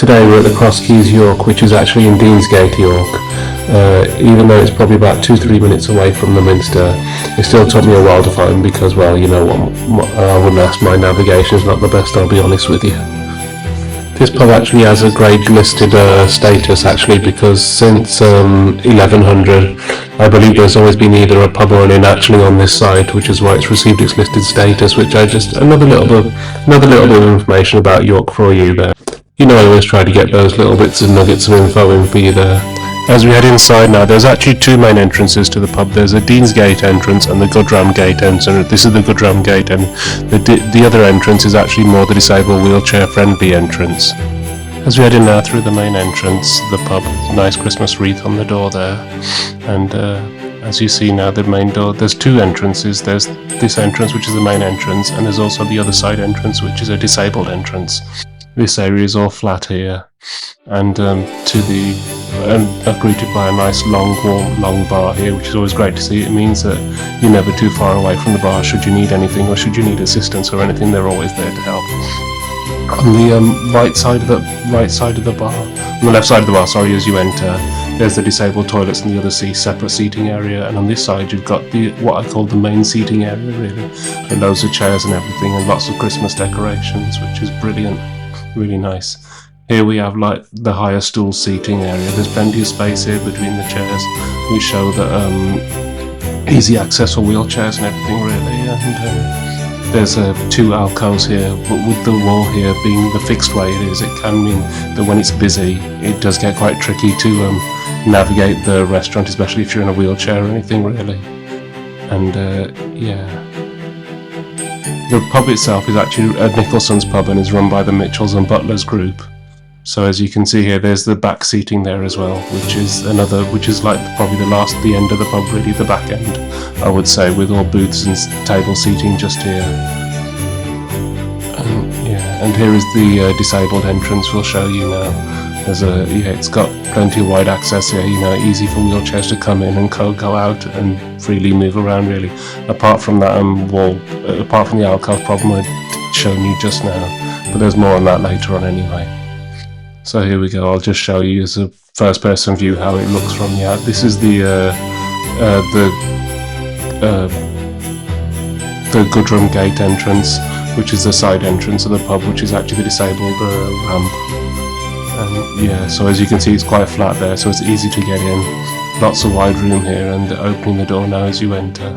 Today we're at the Cross Keys, York, which is actually in Deansgate, York. Even though it's probably about 2-3 minutes away from the Minster, it still took me a while to find because, well, you know what, I wouldn't ask, my navigation is not the best, I'll be honest with you. This pub actually has a grade listed status actually, because since 1100 I believe there's always been either a pub or an inn actually on this site, which is why it's received its listed status, which I just another little bit of information about York for you there. You know, I always try to get those little bits of nuggets of info in for you there. As we head inside now, there's actually two main entrances to the pub. There's a Deansgate entrance and the Goodram Gate entrance. This is the Goodram Gate, and the other entrance is actually more the disabled wheelchair friendly entrance. As we head in now through the main entrance, the pub, nice Christmas wreath on the door there, and as you see now, the main door, there's two entrances. There's this entrance, which is the main entrance, and there's also the other side entrance, which is a disabled entrance. This area is all flat here, and greeted by a nice long, warm, long bar here, which is always great to see. It means that you're never too far away from the bar. Should you need anything, or should you need assistance or anything, they're always there to help. On the right side of the bar, on the left side of the bar, sorry, as you enter, there's the disabled toilets and the other separate seating area, and on this side you've got what I call the main seating area, really, with loads of chairs and everything, and lots of Christmas decorations, which is brilliant, really nice. Here we have like the higher stool seating area. There's plenty of space here between the chairs. We show that easy access for wheelchairs and everything, really, and there's two alcoves here, but with the wall here being the fixed way it is, it can mean that when it's busy, it does get quite tricky to navigate the restaurant, especially if you're in a wheelchair or anything, really. And yeah. The pub itself is actually a Nicholson's pub and is run by the Mitchells and Butlers group. So as you can see here, there's the back seating there as well, which is like probably the end of the pub, really, the back end, I would say, with all booths and table seating just here. And here is the disabled entrance. We'll show you now. It's got plenty of wide access here. You know, easy for wheelchairs to come in and go out and freely move around, really. Apart from that wall, apart from the alcove problem I'd shown you just now, but there's more on that later on anyway. So here we go. I'll just show you as a first-person view how it looks from the out. This is the Goodram Gate entrance, which is the side entrance of the pub, which is actually the disabled ramp. And yeah, so as you can see, it's quite flat there, so it's easy to get in. Lots of wide room here, and opening the door now as you enter.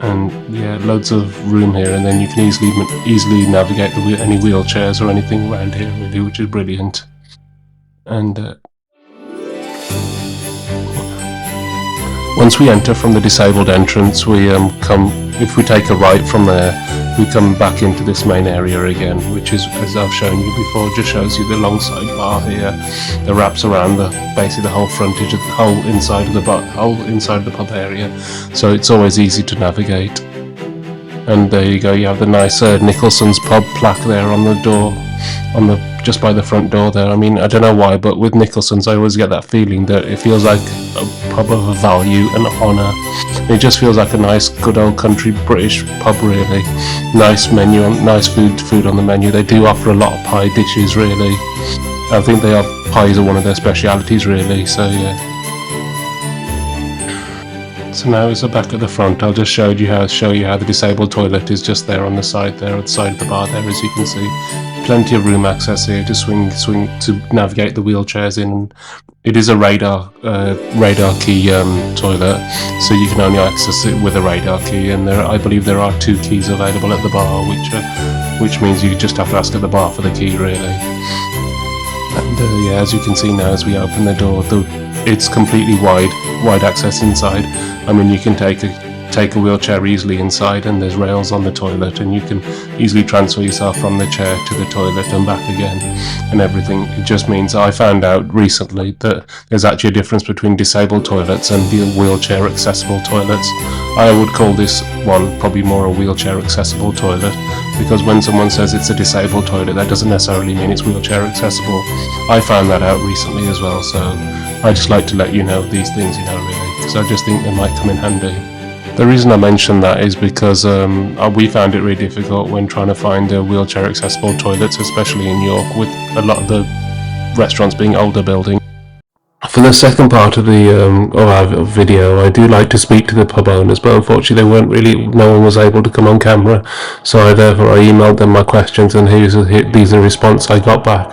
And yeah, loads of room here, and then you can easily navigate any wheelchairs or anything around here, really, which is brilliant. And once we enter from the disabled entrance, if we take a right from there, we come back into this main area again, which is, as I've shown you before, just shows you the long side bar here that wraps around basically the whole frontage of the whole inside of the pub area, so it's always easy to navigate. And there you go, you have the nice Nicholson's pub plaque there on the door, just by the front door there. I mean, I don't know why, but with Nicholson's I always get that feeling that it feels like a pub of a value and honour. It just feels like a nice, good old country British pub, really. Nice menu, nice food on the menu. They do offer a lot of pie dishes, really. I think pies are one of their specialities, really. So yeah. So now is the back at the front. I'll just show you how the disabled toilet is just there on the side there, at the side of the bar there, as you can see. Plenty of room access here to swing to navigate the wheelchairs in. It is a radar key toilet, so you can only access it with a radar key. And I believe there are 2 keys available at the bar, which means you just have to ask at the bar for the key, really. And yeah, as you can see now, as we open the door, it's completely wide access inside. I mean, you can take a wheelchair easily inside, and there's rails on the toilet, and you can easily transfer yourself from the chair to the toilet and back again and everything. It just means I found out recently that there's actually a difference between disabled toilets and the wheelchair accessible toilets. I would call this one probably more a wheelchair accessible toilet, because when someone says it's a disabled toilet, that doesn't necessarily mean it's wheelchair accessible. I found that out recently as well, so I just like to let you know these things, you know, really, because I just think they might come in handy. The reason I mention that is because we found it really difficult when trying to find wheelchair accessible toilets, especially in York, with a lot of the restaurants being older buildings. For the second part of our video, I do like to speak to the pub owners, but unfortunately no one was able to come on camera, so I emailed them my questions, and these are the response I got back.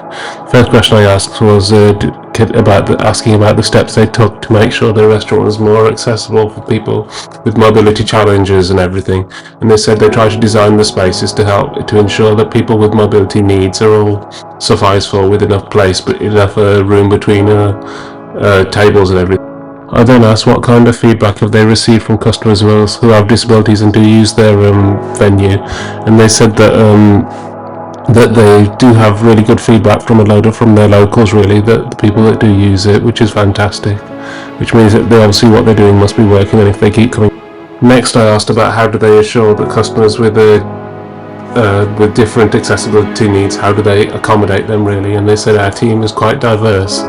First question I asked was asking about the steps they took to make sure the restaurant was more accessible for people with mobility challenges and everything. And they said they try to design the spaces to ensure that people with mobility needs are all sufficed for, with enough place, but enough room between tables and everything. I then asked what kind of feedback have they received from customers who have disabilities and do use their venue, and they said that they do have really good feedback from their locals, really, that the people that do use it, which is fantastic, which means that they obviously what they're doing must be working, and if they keep coming. Next, I asked about how do they assure that customers with different accessibility needs, how do they accommodate them, really, and they said our team is quite diverse,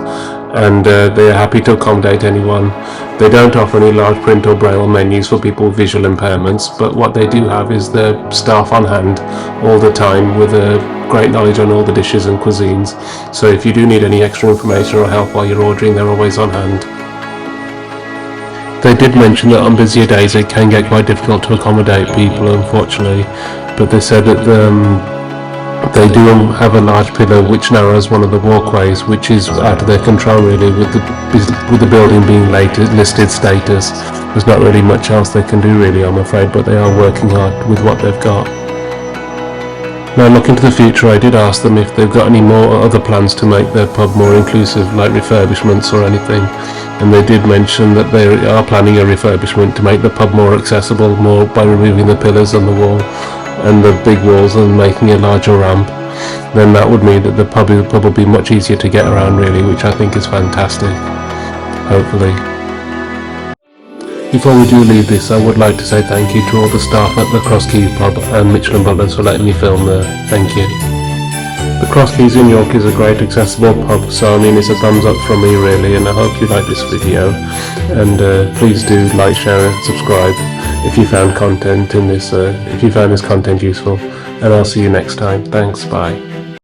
and they are happy to accommodate anyone. They don't offer any large print or braille menus for people with visual impairments, but what they do have is their staff on hand all the time with a great knowledge on all the dishes and cuisines. So if you do need any extra information or help while you're ordering, they're always on hand. They did mention that on busier days it can get quite difficult to accommodate people, unfortunately, but they said that they do have a large pillar which narrows one of the walkways, which is out of their control, really, with the building being listed status. There's not really much else they can do, really, I'm afraid, but they are working hard with what they've got. Now, looking to the future, I did ask them if they've got any more other plans to make their pub more inclusive, like refurbishments or anything, and they did mention that they are planning a refurbishment to make the pub more accessible, more by removing the pillars on the wall and the big walls and making a larger ramp. Then that would mean that the pub will be much easier to get around, really, which I think is fantastic, hopefully. Before we do leave this, I would like to say thank you to all the staff at the Cross Keys pub and Mitchells Butlers for letting me film there. Thank you. The Cross Keys in York is a great accessible pub, so I mean it's a thumbs up from me, really, and I hope you like this video, and please do like, share and subscribe if you found this content useful, and I'll see you next time. Thanks, bye.